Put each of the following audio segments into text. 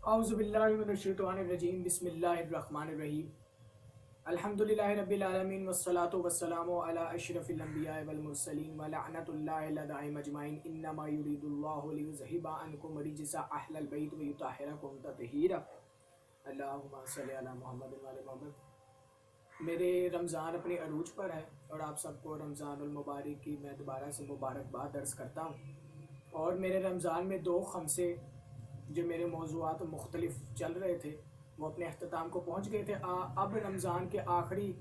اعوذ باللہ من الشیطان الرجیم بسم اللہ الرحمن الرحیم الحمدللہ رب العالمین والصلاة والسلام علی اشرف الانبیاء والمرسلین ولعنت اللہ لدائم اجمعین انما یرید اللہ لیذہب عنکم رجس اہل البیت ویطہرکم تطہیرا اللہم صلی علی محمد وعلی محمد۔ میرے رمضان اپنے عروج پر ہے اور آپ سب کو رمضان المبارک کی میں دوبارہ سے مبارکباد عرض کرتا ہوں۔ اور میرے رمضان میں دو خمسے جو میرے موضوعات مختلف چل رہے تھے وہ اپنے اختتام کو پہنچ گئے تھے۔ اب رمضان کے آخری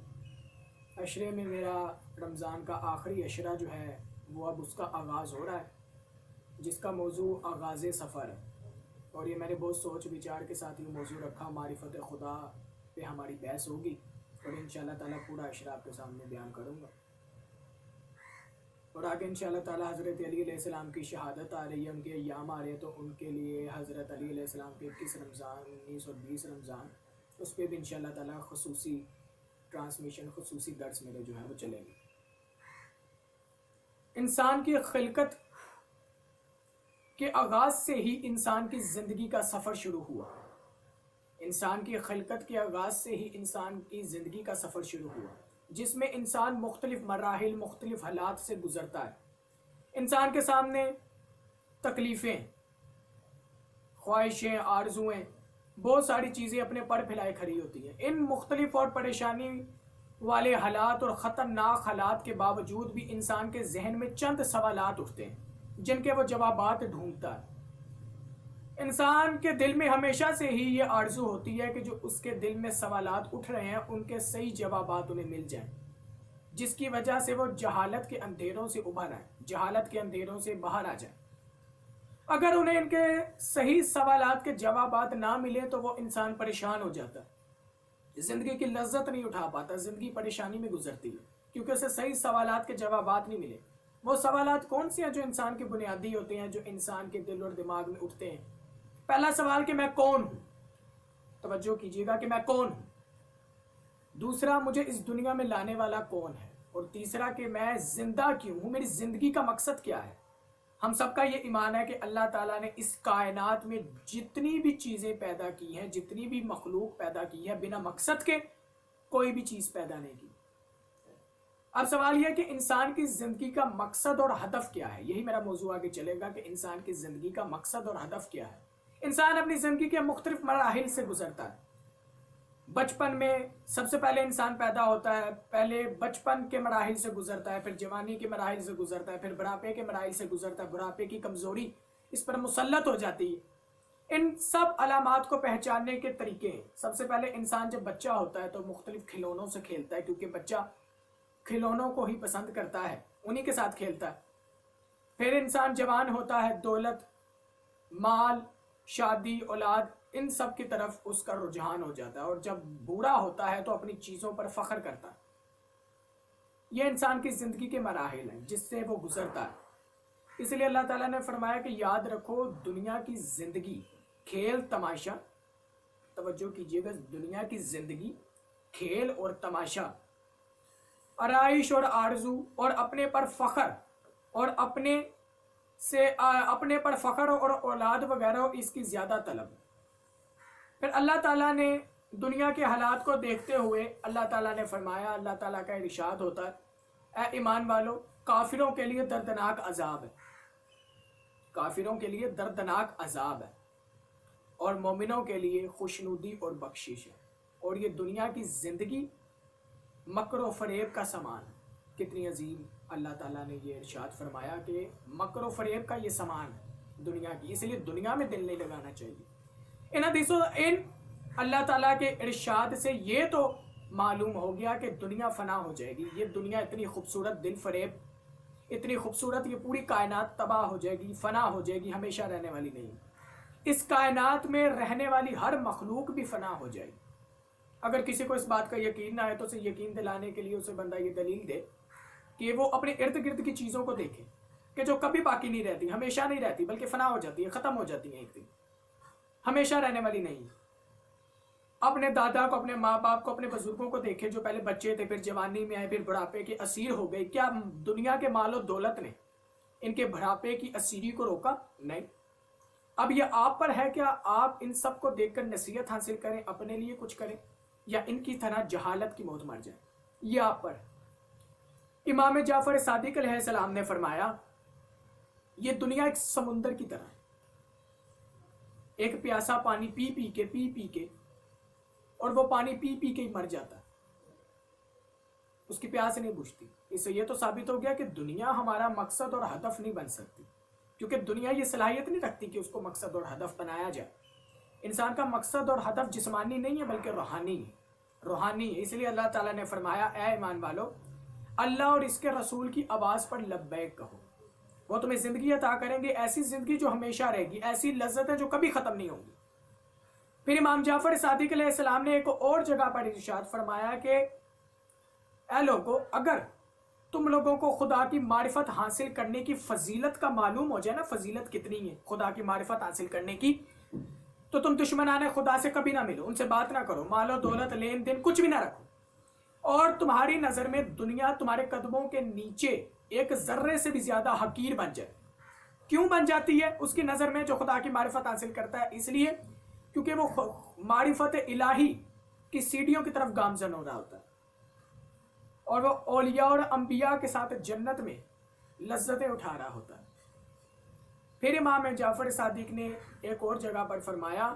عشرے میں میرا رمضان کا آخری عشرہ جو ہے وہ اب اس کا آغاز ہو رہا ہے، جس کا موضوع آغاز سفر ہے۔ اور یہ میں نے بہت سوچ وچار کے ساتھ یہ موضوع رکھا، معرفت خدا پہ ہماری بحث ہوگی اور انشاءاللہ تعالیٰ پورا عشرہ آپ کے سامنے بیان کروں گا۔ اور آگے انشاءاللہ تعالیٰ حضرت علی علیہ السلام کی شہادت آ رہی ہے، ان کے ایام آ رہے ہیں، تو ان کے لیے حضرت علی علیہ السلام کے 21 رمضان 19 اور 20 رمضان اس پہ بھی انشاءاللہ تعالیٰ خصوصی ٹرانسمیشن، خصوصی درس میرے جو ہے وہ چلیں گے۔ انسان کی خلقت کے آغاز سے ہی انسان کی زندگی کا سفر شروع ہوا۔ انسان کی خلقت کے آغاز سے ہی انسان کی زندگی کا سفر شروع ہوا، جس میں انسان مختلف مراحل، مختلف حالات سے گزرتا ہے۔ انسان کے سامنے تکلیفیں، خواہشیں، آرزویں، بہت ساری چیزیں اپنے پر پھیلائے کھڑی ہوتی ہیں۔ ان مختلف اور پریشانی والے حالات اور خطرناک حالات کے باوجود بھی انسان کے ذہن میں چند سوالات اٹھتے ہیں جن کے وہ جوابات ڈھونڈتا ہے۔ انسان کے دل میں ہمیشہ سے ہی یہ آرزو ہوتی ہے کہ جو اس کے دل میں سوالات اٹھ رہے ہیں ان کے صحیح جوابات انہیں مل جائیں، جس کی وجہ سے وہ جہالت کے اندھیروں سے ابھر آئیں، جہالت کے اندھیروں سے باہر آ جائیں۔ اگر انہیں ان کے صحیح سوالات کے جوابات نہ ملے تو وہ انسان پریشان ہو جاتا ہے، زندگی کی لذت نہیں اٹھا پاتا، زندگی پریشانی میں گزرتی ہے کیونکہ اسے صحیح سوالات کے جوابات نہیں ملے۔ وہ سوالات کون سے ہیں جو انسان کے بنیادی ہوتے ہیں، جو انسان کے دل اور دماغ میں اٹھتے ہیں؟ پہلا سوال کہ میں کون ہوں، توجہ کیجیے گا کہ میں کون ہوں۔ دوسرا، مجھے اس دنیا میں لانے والا کون ہے، اور تیسرا کہ میں زندہ کیوں ہوں، میری زندگی کا مقصد کیا ہے۔ ہم سب کا یہ ایمان ہے کہ اللہ تعالیٰ نے اس کائنات میں جتنی بھی چیزیں پیدا کی ہیں، جتنی بھی مخلوق پیدا کی ہے، بنا مقصد کے کوئی بھی چیز پیدا نہیں کی۔ اب سوال یہ ہے کہ انسان کی زندگی کا مقصد اور ہدف کیا ہے۔ یہی میرا موضوع آگے چلے گا کہ انسان کی زندگی کا مقصد اور ہدف کیا ہے۔ انسان اپنی زندگی کے مختلف مراحل سے گزرتا ہے۔ بچپن میں سب سے پہلے انسان پیدا ہوتا ہے، پہلے بچپن کے مراحل سے گزرتا ہے، پھر جوانی کے مراحل سے گزرتا ہے، پھر بڑھاپے کے مراحل سے گزرتا ہے، بڑھاپے کی کمزوری اس پر مسلط ہو جاتی ہے۔ ان سب علامات کو پہچاننے کے طریقے ہیں۔ سب سے پہلے انسان جب بچہ ہوتا ہے تو مختلف کھلونوں سے کھیلتا ہے، کیونکہ بچہ کھلونوں کو ہی پسند کرتا ہے، انہی کے ساتھ کھیلتا ہے۔ پھر انسان جوان ہوتا ہے، دولت، مال، شادی، اولاد، ان سب کی طرف اس کا رجحان ہو جاتا ہے، اور جب بوڑھا ہوتا ہے تو اپنی چیزوں پر فخر کرتا ہے۔ یہ انسان کی زندگی کے مراحل ہیں جس سے وہ گزرتا ہے۔ اس لیے اللہ تعالیٰ نے فرمایا کہ یاد رکھو دنیا کی زندگی کھیل تماشا، توجہ کیجیے گا، دنیا کی زندگی کھیل اور تماشا، آرائش اور آرزو، اور اپنے پر فخر، اور اپنے پر فخر اور اولاد وغیرہ اس کی زیادہ طلب۔ پھر اللہ تعالیٰ نے دنیا کے حالات کو دیکھتے ہوئے اللہ تعالیٰ نے فرمایا، اللہ تعالیٰ کا ارشاد ہوتا ہے، اے ایمان والو، کافروں کے لیے دردناک عذاب ہے، کافروں کے لیے دردناک عذاب ہے، اور مومنوں کے لیے خوشنودی اور بخشش ہے۔ اور یہ دنیا کی زندگی مکر و فریب کا سامان ہے۔ کتنی عظیم اللہ تعالیٰ نے یہ ارشاد فرمایا کہ مکر و فریب کا یہ سامان ہے دنیا کی، اس لیے دنیا میں دل نہیں لگانا چاہیے۔ ان حدیثوں، ان اللہ تعالیٰ کے ارشاد سے یہ تو معلوم ہو گیا کہ دنیا فنا ہو جائے گی۔ یہ دنیا اتنی خوبصورت، دل فریب اتنی خوبصورت، یہ پوری کائنات تباہ ہو جائے گی، فنا ہو جائے گی، ہمیشہ رہنے والی نہیں۔ اس کائنات میں رہنے والی ہر مخلوق بھی فنا ہو جائے گی۔ اگر کسی کو اس بات کا یقین نہ ہے تو اسے یقین دلانے کے لیے اسے بندہ یہ دلیل دے کہ وہ اپنے ارد گرد کی چیزوں کو دیکھے کہ جو کبھی باقی نہیں رہتی، ہمیشہ نہیں رہتی، بلکہ فنا ہو جاتی ہے، ختم ہو جاتی ہیں، ایک دن ہمیشہ رہنے والی نہیں۔ اپنے دادا کو، اپنے ماں باپ کو، اپنے بزرگوں کو دیکھے جو پہلے بچے تھے، پھر جوانی میں آئے، پھر بڑھاپے کے اسیر ہو گئے۔ کیا دنیا کے مال و دولت نے ان کے بڑھاپے کی اسیری کو روکا؟ نہیں۔ اب یہ آپ پر ہے کہ آپ ان سب کو دیکھ کر نصیحت حاصل کریں، اپنے لیے کچھ کریں، یا ان کی طرح جہالت کی موت مر جائیں، یہ آپ پر ہے۔ امام جعفر صادق علیہ السلام نے فرمایا یہ دنیا ایک سمندر کی طرح ہے، ایک پیاسا پانی پی کے اور وہ پانی پی کے ہی مر جاتا ہے، اس کی پیاس نہیں بجھتی۔ اس سے یہ تو ثابت ہو گیا کہ دنیا ہمارا مقصد اور ہدف نہیں بن سکتی، کیونکہ دنیا یہ صلاحیت نہیں رکھتی کہ اس کو مقصد اور ہدف بنایا جائے۔ انسان کا مقصد اور ہدف جسمانی نہیں ہے بلکہ روحانی ہے، روحانی ہے۔ اس لیے اللہ تعالیٰ نے فرمایا اے ایمان والو، اللہ اور اس کے رسول کی آواز پر لبیک کہو، وہ تمہیں زندگی عطا کریں گے، ایسی زندگی جو ہمیشہ رہے گی، ایسی لذتیں جو کبھی ختم نہیں ہوں گی۔ پھر امام جعفر صادق علیہ السلام نے ایک اور جگہ پر ارشاد فرمایا کہ اے لوگو، اگر تم لوگوں کو خدا کی معرفت حاصل کرنے کی فضیلت کا معلوم ہو جائے نا، فضیلت کتنی ہے خدا کی معرفت حاصل کرنے کی، تو تم دشمنان خدا سے کبھی نہ ملو، ان سے بات نہ کرو، مال و دولت لین دین کچھ بھی نہ رکھو، اور تمہاری نظر میں دنیا تمہارے قدموں کے نیچے ایک ذرے سے بھی زیادہ حقیر بن جائے۔ کیوں بن جاتی ہے اس کی نظر میں جو خدا کی معرفت حاصل کرتا ہے؟ اس لیے کیونکہ وہ معرفت الہی کی سیڑھیوں کی طرف گامزن ہو رہا ہوتا ہے، اور وہ اولیاء اور انبیاء کے ساتھ جنت میں لذتیں اٹھا رہا ہوتا ہے۔ پھر امام جعفر صادق نے ایک اور جگہ پر فرمایا،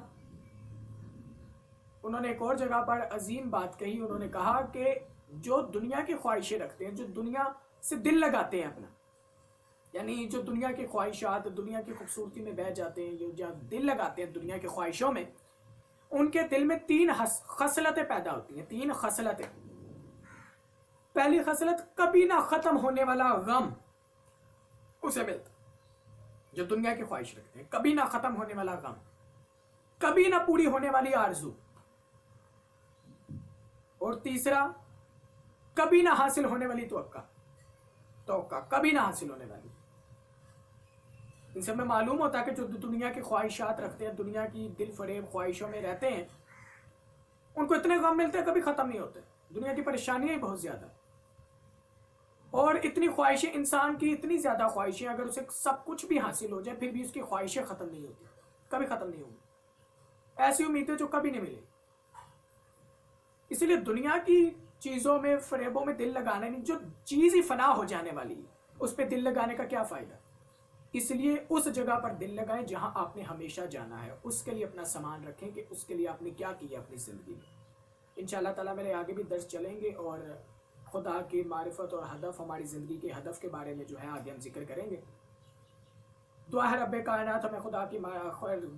انہوں نے ایک اور جگہ پر عظیم بات کہی، انہوں نے کہا کہ جو دنیا کی خواہشیں رکھتے ہیں، جو دنیا سے دل لگاتے ہیں اپنا، یعنی جو دنیا کی خواہشات، دنیا کی خوبصورتی میں بہہ جاتے ہیں، جو دل لگاتے ہیں دنیا کی خواہشوں میں، ان کے دل میں 3 خصلتیں پیدا ہوتی ہیں، 3 خصلتیں۔ پہلی خصلت، کبھی نہ ختم ہونے والا غم اسے ملتا، جو دنیا کی خواہش رکھتے ہیں، کبھی نہ ختم ہونے والا غم، کبھی نہ پوری ہونے والی آرزو، اور تیسرا، کبھی نہ حاصل ہونے والی توقع کبھی نہ حاصل ہونے والی۔ ان سے ہمیں معلوم ہوتا ہے کہ جو دنیا کی خواہشات رکھتے ہیں، دنیا کی دل فریب خواہشوں میں رہتے ہیں، ان کو اتنے غم ملتے ہیں کبھی ختم نہیں ہوتے، دنیا کی پریشانیاں ہی بہت زیادہ، اور اتنی خواہشیں، انسان کی اتنی زیادہ خواہشیں، اگر اسے سب کچھ بھی حاصل ہو جائے پھر بھی اس کی خواہشیں ختم نہیں ہوتی، کبھی ختم نہیں ہوں گی، ایسی امیدیں جو کبھی نہیں ملے۔ اس لیے دنیا کی چیزوں میں، فریبوں میں دل لگانا نہیں، جو چیز ہی فنا ہو جانے والی ہے اس پہ دل لگانے کا کیا فائدہ؟ اس لیے اس جگہ پر دل لگائیں جہاں آپ نے ہمیشہ جانا ہے، اس کے لیے اپنا سامان رکھیں کہ اس کے لیے آپ نے کیا کیا اپنی زندگی میں۔ انشاءاللہ تعالیٰ میرے آگے بھی درس چلیں گے، اور خدا کی معرفت اور ہدف، ہماری زندگی کے ہدف کے بارے میں جو ہے آگے ہم ذکر کریں گے۔ دعا ہے رب کائنات ہمیں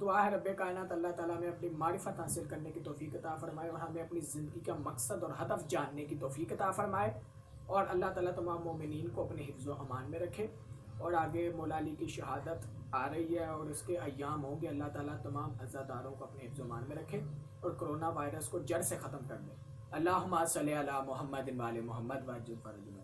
دعا ہے رب کائنات اللہ تعالیٰ ہمیں اپنی معرفت حاصل کرنے کی توفیق عطا فرمائے، اور ہمیں اپنی زندگی کا مقصد اور ہدف جاننے کی توفیق عطا فرمائے، اور اللہ تعالیٰ تمام مومنین کو اپنے حفظ و امان میں رکھے۔ اور آگے مولا علی کی شہادت آ رہی ہے اور اس کے ایام ہوں گے، اللہ تعالیٰ تمام عزاداروں کو اپنے حفظ و امان میں رکھے اور کرونا وائرس کو جڑ سے ختم کر دے۔ اللہم صلی علی محمد و آل محمد وعجل فرجہ۔